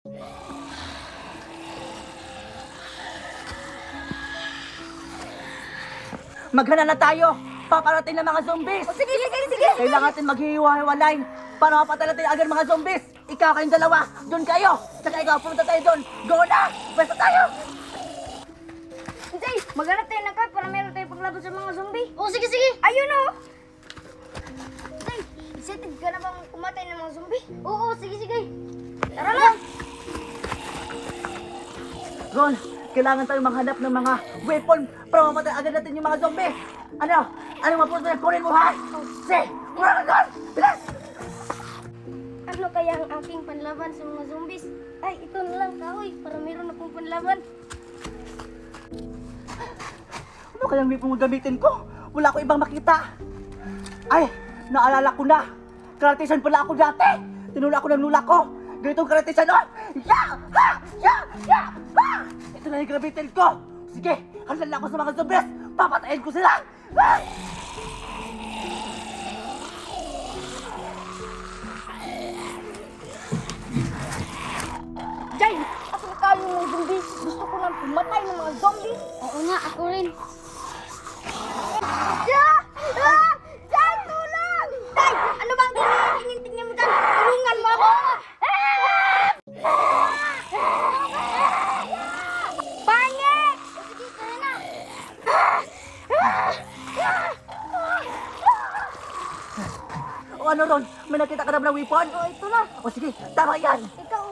Maghana na tayo! Paparating ng mga zombies! Oh, sige! Kailangan natin maghihiwa-hiwalay para mapatala tayo agad mga zombies! Ikaw kayong dalawa, doon kayo! Saka ikaw, pumunta tayo doon! Go na! Basta tayo! Jay, maghanap tayo ng card para meron tayo paglaban sa mga zombie. Oh, sige! Ayun o! Jay, excited ka na bang kumatay ng mga zombie? Oo, sige! Tara lang! Ron, kailangan tayo maghanap ng mga weapon para mamatay agad natin yung mga zombies! Ano? Ano mapunta na kunin mo, ha? Say! Mura ka doon! Bilis! Ano kaya ang aking panlaban sa mga zombies? Ay, ito na lang kahoy para meron akong panlaban. Ano kayang weapon mo gamitin ko? Wala ko ibang makita! Ay! Naalala ko na! Karatisan pala ako dati! Tinula ko ng lula ko! Ganitong karatisan, oh! Ya! Ha! Ya! Ha! Ito na yung gamitin ko! Sige! Halala ako sa mga zombies! Papatayin ko sila! Ah! Jay, ako tayo ng zombie. Gusto ko nang pumatay ng mga zombie. Oo nga, ako rin. Jay, tulong! Jay, ano bang tingin mo dyan? Tulungan mo ako! Pangit! Sige, kaya na. O ano, Ron? May nakita ka na ba ng weapon? Oh, ito na. O sige, tama yan! Ikaw,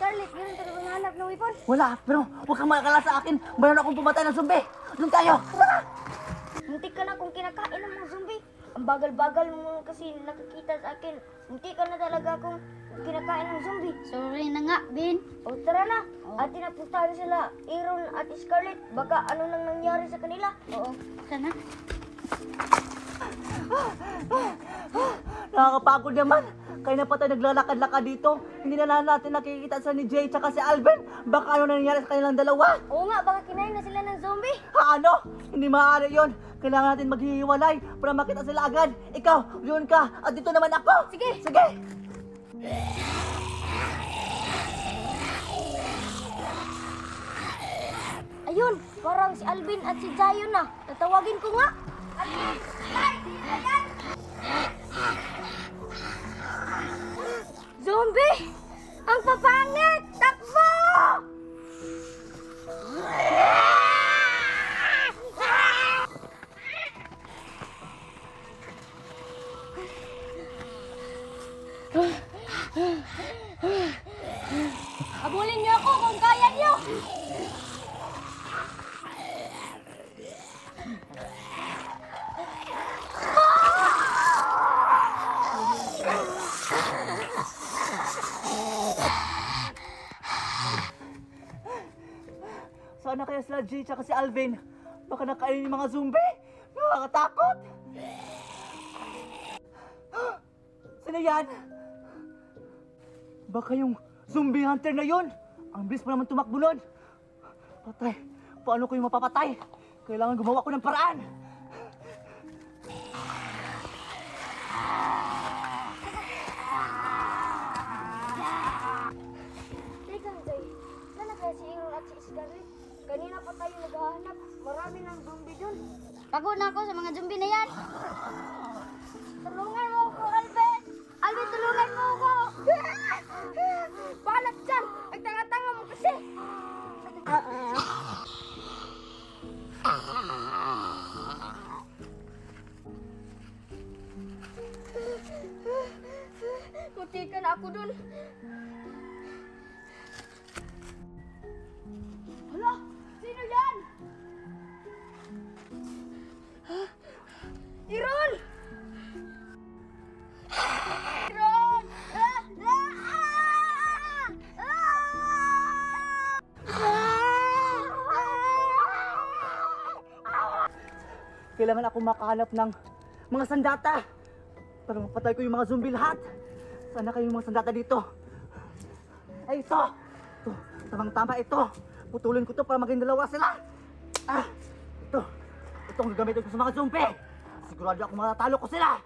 Charlotte, meron ka na bang hanap ng weapon? Wala, pero huwag kang makakala sa akin. Mayroon akong pumatay ng zombie. Doon tayo. Tara! Muntik ka na kung kinakain ng mga zombie. Ang bagal-bagal mo kasi nakakita sa akin. Muntik ka na talaga akong kinakain ng zombie. Sorry na nga, Bin. O tara na. At tinapuntahan sila, Aaron at Scarlett. Baka ano nang nangyari sa kanila. Oo, sana. Nakakapagod naman. Kaya na pa tayo naglalakad-lakad dito. Hindi na natin nakikita sa ni Jay tsaka si Alvin. Baka ano nangyari sa kanilang dalawa. Oo nga, baka kinain na sila ng zombie. Ha, ano? Hindi maaari yon. Kailangan natin maghihiwalay para makita sila agad. Ikaw, yun ka. At dito naman ako. Sige. Sige. Ayun, parang si Alvin at si Jayon na. Tatawagin ko nga. Alvin! Zombie! Ang papangit! Takbo! Habulin niyo ako kung kaya niyo! Sana kaya sila Jay tsaka si Alvin. Baka nakain yung mga zombie. Nakakatakot. Sino yan? Baka yung zombie hunter na yun. Ang bilis pa naman tumakbo nun. Patay. Paano ko yung mapapatay? Kailangan gumawa ko ng paraan. Teka, Jay. Saan na kaya si Aaron at si Scarlett? Kanina pa tayo naghahanap. Marami ng zombie dun. Pagod na ako sa mga zombie na yan. Tulungan mo ako, Alvin! Alvin, tulungan mo ako! Paanap dyan! Ang tanga-tanga mo kasi! Munti ka na ako dun. Hala! Sino yan? Aaron! Aaron! Kailangan ako makahanap ng mga sandata para mapatay ko yung mga zombie lahat. Sana kayo yung mga sandata dito. Ay, ito! Ito, tamang-tama ito. Putulin ko to para maging dalawa sila. Ah, ito. Ito ang gagamitin ko sa mga zombie. Sigurado ako matatalo ko sila.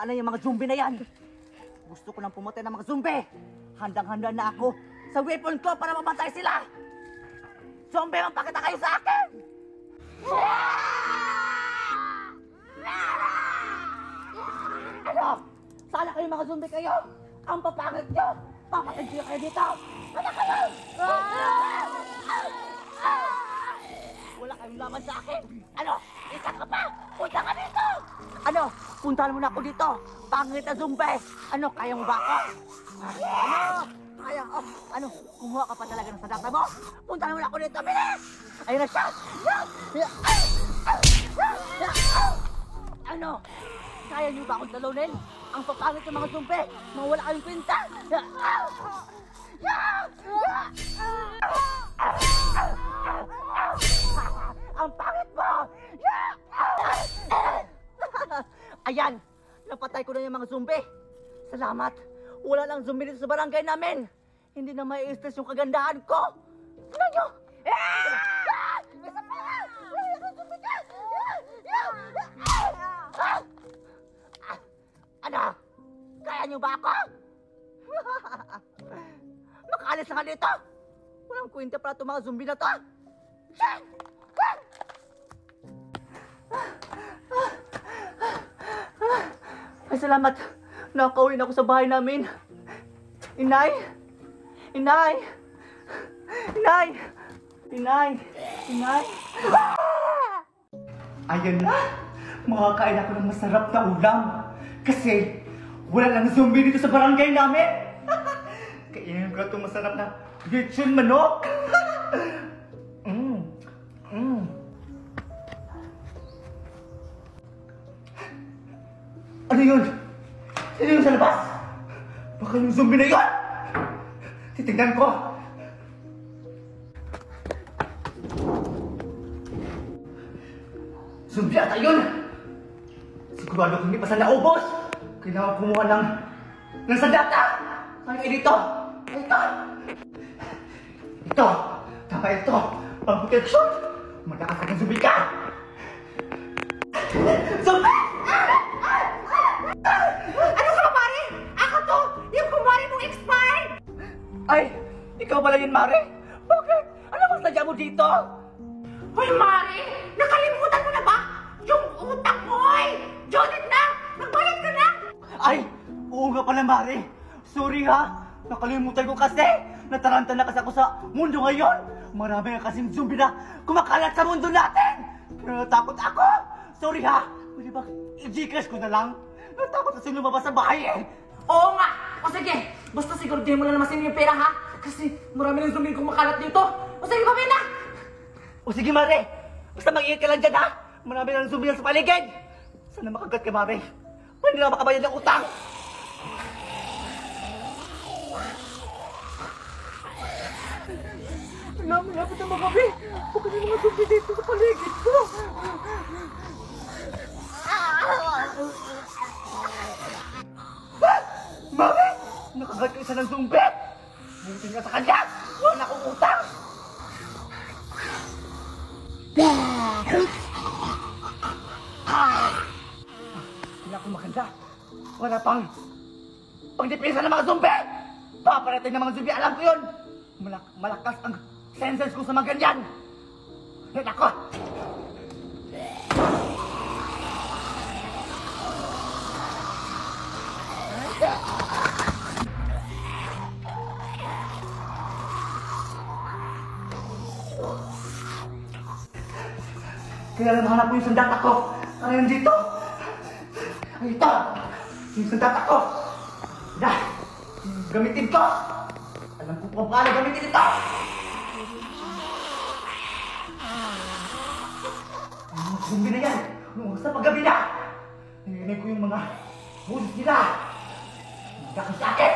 Nasaan na yung mga zombie na yan? Gusto ko nang pumatay ng mga zombie. Handang-handa na ako sa weapon ko para mapatay sila. Zombie, magpakita kayo sa akin! Ano? Sana kayo mga zombie kayo? Ang papangit nyo! Papatay kayo dito! Ano kayo? Wala kayong laman sa akin! Ano? Isa ka pa! Punta ka dito! Ano? Puntahan mo na ako dito! Pangit na zombie! Ano? Kaya mo ba ako? Ano? Kaya ko? Ano? Kumuha ka pa talaga ng sadata mo? Puntahan mo na ako dito! Bilis! Ayun na siya! Ano? Kaya niyo ba akong talunin? Ang papangit ng mga zombie! Mawala kayong kwenta! Ang pangit mo! Ayan! Napatay ko na yung mga zombie! Salamat! Wala lang zombie dito sa barangay namin! Hindi na may stress yung kagandahan ko! Ano nyo? Ano? Kaya nyo ba ako? Makaalis na nga dito! Walang kwenta pala itong mga zombie na to! Ay, salamat! Nakauwi na ako sa bahay namin! Inay! Inay! Inay! Inay! Inay! Ayan na! Makakain ako ng masarap na ulam! Kasi wala lang zombie dito sa barangay namin! Kainin ko itong masarap na lechon manok! Ano yun? Sino yun sa labas? Baka yung zombie na yun! Titignan ko! Zombie ata yun! Sigurado kung hindi pa sa naubos! Kailangan kumuha ng sandata! Ano kayo dito? Ito! Ito! Tama ito! Pang protection! Malakas ka ng zombie ka! Zombie! Ano ka ba, Mare? Ako to! Yung kumari mong expired! Ay! Ikaw pala yun, Mare? Bakit? Ano bang sadya mo dito? Hoy, Mare! Nakalimutan mo na ba? Yung utang mo, oy! Judith na! Nagbayad ka na! Ay! Oo nga pala, Mare! Sorry ha! Nakalimutan ko kasi! Nataranta na kasi ako sa mundo ngayon! Marami nga kasing zombie na kumakalat sa mundo natin! Natakot ako! Sorry ha! Pwede ba i-Gcash ko na lang? Natakot kasi lumabas sa bahay eh! Oo nga! O sige, basta siguro di mo na naman yung pera ha? Kasi marami ng zombie kumakalat dito. O sige, pamilya na! O sige, Mare! Basta mag-iingat ka lang dyan ha! Marami ng zombie sa paligid! Sana makagat ka, Mare! Pwede na makabayad ng utang! Malapit na magabi! Huwag kami mga zombie dito sa paligid ko! Mare! Nakagat ka isa ng zombie! Buti nga sa kanya! Wala akong utang! Wala akong maganda! Wala pang depensa ng mga zombie! Paparating ng mga zombie, alam ko yun! Malakas ang senses ko sa mga ganyan! Yan ako! Kaya lang hanap ko yung sandata ko! Ano yun dito? Ay, ito! Yung sandata ko! Dah! Gamitin ko! Alam ko kung paano gamitin ito! Ang mga zombie na yan! Nung sa paggabi na! Narinig ko yung mga boses nila! Hindi ka sa akin!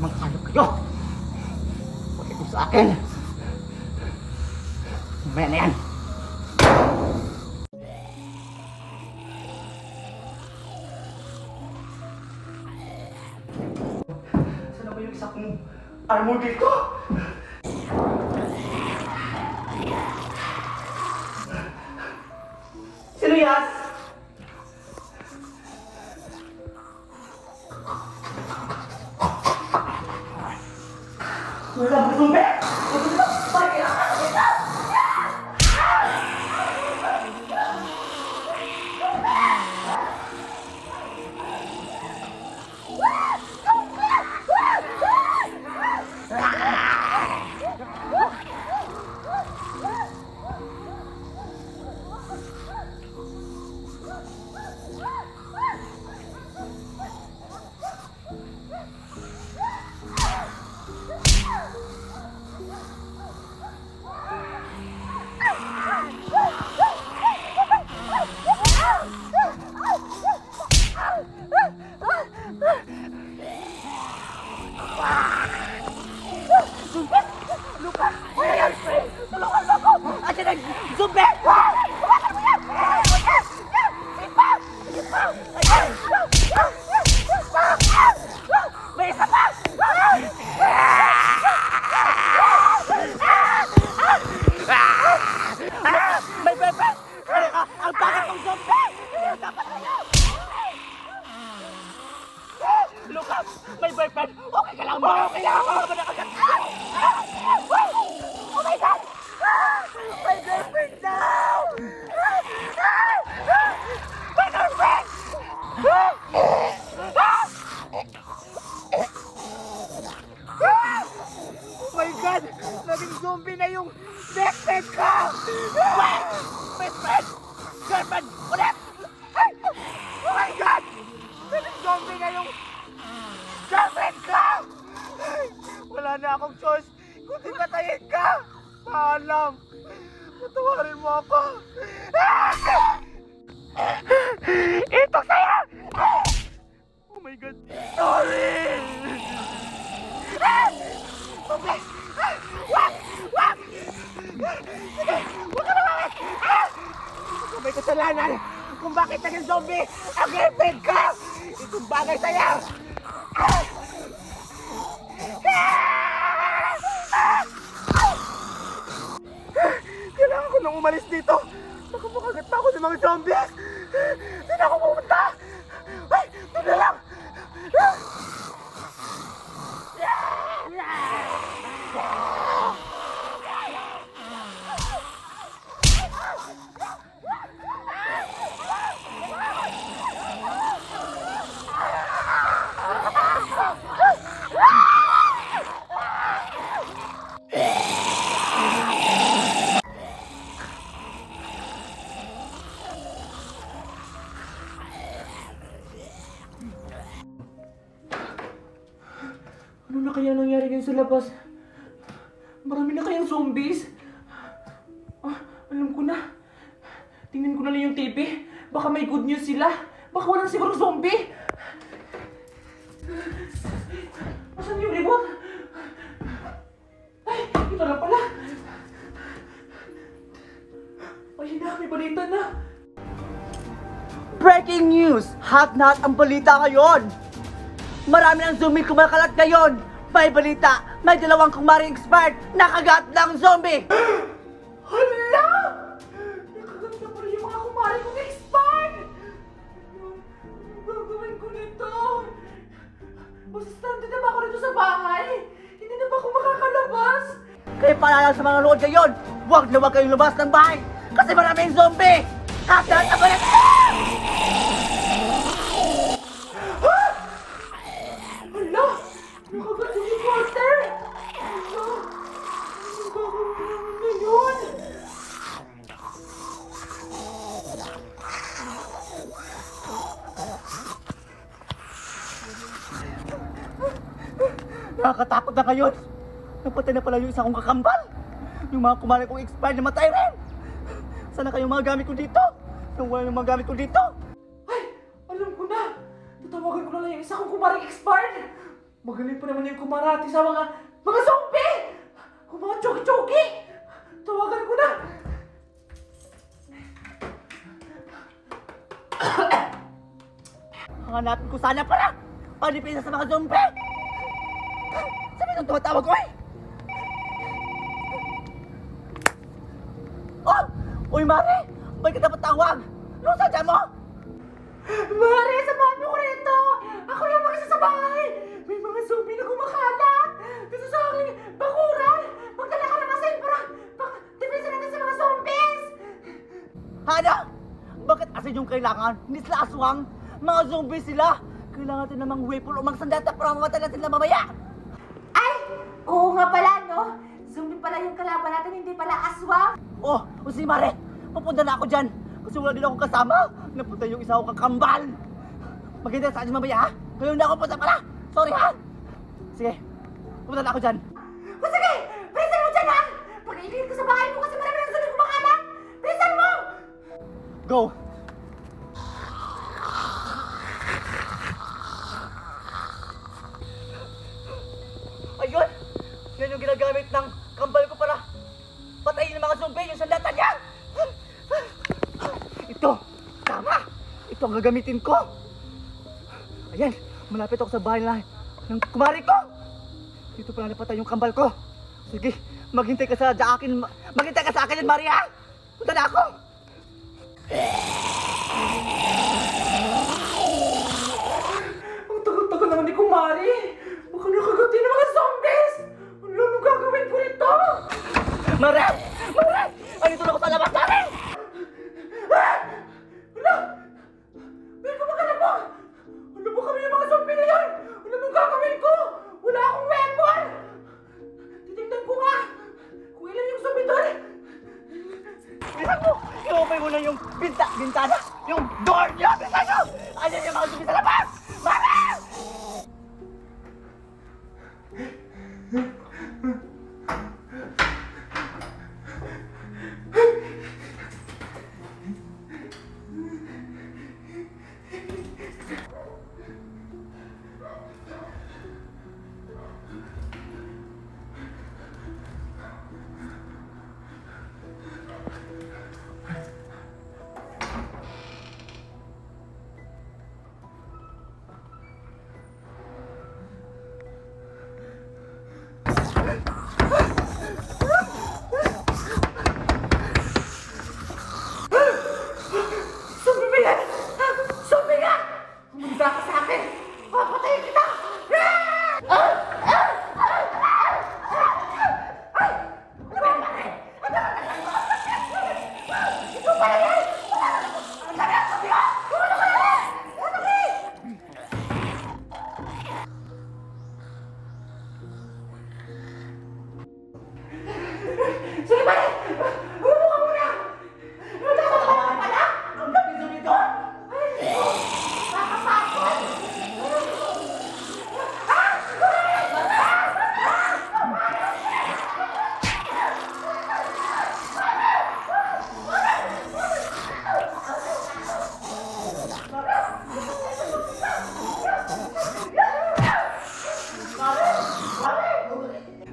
Maghanap kayo! Huwag ito sa akin! Mamaya na yan! Saan na ba yung isa kong Ano mo dito? Sino yan? Wala ba sumbi? Zumbi! May isa pa! May bebe! Ang bakit ng zumbi! Dapat kayo! Lucas! May boyfriend! Okay ka lang ba? Okay lang ako! Oh my God! My girlfriend now! My girlfriend! Oh my God! Naging zombie na yung best friend ko! Best friend! Girlfriend! Ulit! Oh my God! Naging zombie na yung girlfriend ko! Wala na akong choice kundi patayin ka! Paalam! Patawarin mo ako! Ito sa'yo! Oh my God! Sorry! Please! Wag! Wag! Sige! Huwag ka lumawit! Ito may kasalanan kung bakit naging zombie ang girlfriend ko! Itong bagay sa'yo! Kailangan ko nang umalis dito. Baka makagat pa ako ng mga zombies. Saan ako pumunta? Ay, doon na lang. Ano na kaya nangyari ngayon sa labas? Marami na kayang zombies? Alam ko na. Tingnan ko na lang yung TV. Baka may good news sila. Baka walang siguro zombie. Asan yung remote? Ay, ito na pala. Ay na, may balita na. Breaking news! Hot na hot ang balita ngayon! Marami ng zombie kumakalat ngayon! May balita! May dalawang kumaring expired nakagat ng zombie! Hala! Nakagat na pala yung mga kumaring kong expired! Ano gagawin ko nito? Basta stranded na ba ako nito sa bahay? Hindi na ba ako makakalabas? Kaya paalala sa mga nood ngayon, huwag na huwag kayong lumabas ng bahay! Kasi maraming zombie! Hot na hot ang balita! Nakagat yung reporter! Ano? Anong gagawin namin ngayon? Nakakatakot na ngayon! Napatay na pala yung isa kong kakambal! Yung mga kumain kong expired na matay rin! Sana kayong mga gamit ko dito? Yung wala yung mga gamit ko dito? Ay! Alam ko na! Tatawagan ko na lang yung isa kong kumaring expired! Magaling pa naman yung kumarati sa mga zombie! Kung mga choki-choki! Tawagan ko na! Hanapin ko sana para panipisa sa mga zombie! Sabi ko Anong tumatawag ko eh? Oh! Uy, Mare! Ba't ka dapat tawag? Anong sadya mo? Mare, samahan mo ko rito! Ako lang mag-isa sa bahay! May mga zombie na kumakalat! Dito sa aking bakuran! Magdala ka ng asin para pag-defensa natin sa mga zombies! Ano? Bakit asin yung kailangan? Hindi sila aswang? Mga zombie sila! Kailangan natin namang weapon o mga sandata para mamatay natin na mamaya! Ay! Oo nga pala, no? Zombie pala yung kalaban natin, hindi pala aswang! Oh, si Mare! Pupunta na ako dyan! Kasi wala din akong kasama! Napunta yung isa akong kakambal! Maghintay sa akin mamaya ha! Ngayon na ako punta pala! Sorry ha! Sige, pupunta na ako dyan! O sige! Bilisan mo dyan ha! Pag-iligid ko sa bahay mo kasi marami ng zombie kumakalat! Bilisan mo! Go! Ayun! Yan yung ginagamit ng kambal ko para patayin ng mga zombie yung sandata niya! Ito! Tama! Ito ang gagamitin ko! Ayan! Malapit ako sa bahay ng kumari ko! Dito pala napatay yung kambal ko! Sige! Maghintay ka sa akin! Maghintay ka sa akin, Maria! Punta na ako! Ang tagal-tagal naman ni Kumari! Baka nakagati ng mga zombies! Ano nung gagawin ko nito? Mare! Mare! Andito na ako sa labas, Mare! Ah! Wala! May kumakala mo! Ano ba kami yung mga zombie na yan? Ano nung gagawin ko? Wala akong weapon! Titignan ko nga! Kung ilan yung zombie doon! Bilisan mo! I-open mo na yung bintana! Yung door niya! Bilisan mo! Ayan yung mga zombie sa labas! Mare! Zombie ba yan? Zombie nga! Humanda ka sa akin! Papatayin kita! Sige ba? Umupo ka muna! Natakot ka naman pala! Ang daming zombie doon!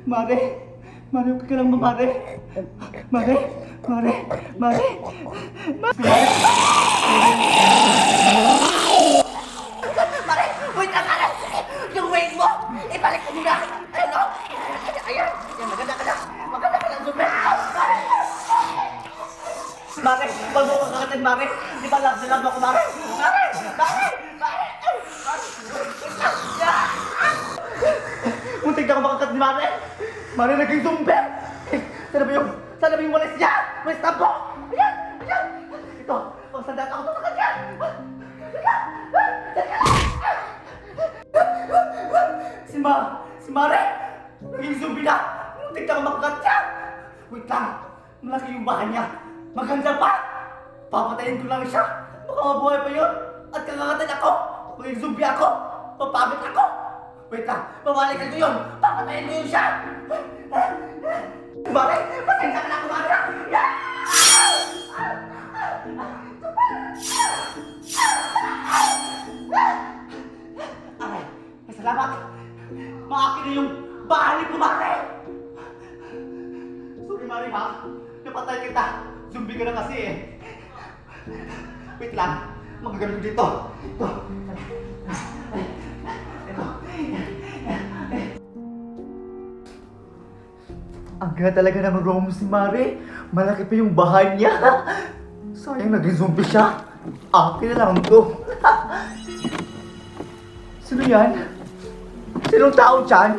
Mare! Mare, okay ka lang ba, Mare? Mare! Mare! Mare! Mare! Wait lang, Mare! Yung weight mo! Ibalik mo muna! Ayun, no? Ayan! Ayan, maganda ka na! Maganda ka lang, Zumbi! Mare! Mare! Huwag mo kang kakatid, Mare! Di ba love na love ako, Mare? Mare! Mare! Mare! Muntik na ako makakat ni Mare! Mare, naging Zumbi! Sana ba yung walis niya? Walis na po! Ayan! Ayan! Ito! Pagsandata ako sa kanya! Si Mare! Naging zombie na! Muntik na ako makakat niya! Wait lang! Malaki yung bahay niya! Maganda pa! Papatayin ko lang siya! Baka mabuhay pa yun! At kakakatan ako! Maging zombie ako! Papamit ako! Wait lang! Babalikan ko yun! Papatayin ko yun siya! Mare! Pasensya ka na ako, Mare! Aray! Salamat! Maakin na yung bahay ko, Mare! Sorry, Mare, ha? Napatay kita! Zombie ka na kasi eh! Wait lang! Magagaling ko dito! Ito! Ang ganda talaga ng room si Mare. Malaki pa yung bahay niya. Sayang naging zombie siya. Akin na lang to. Sino yan? Sinong tao dyan?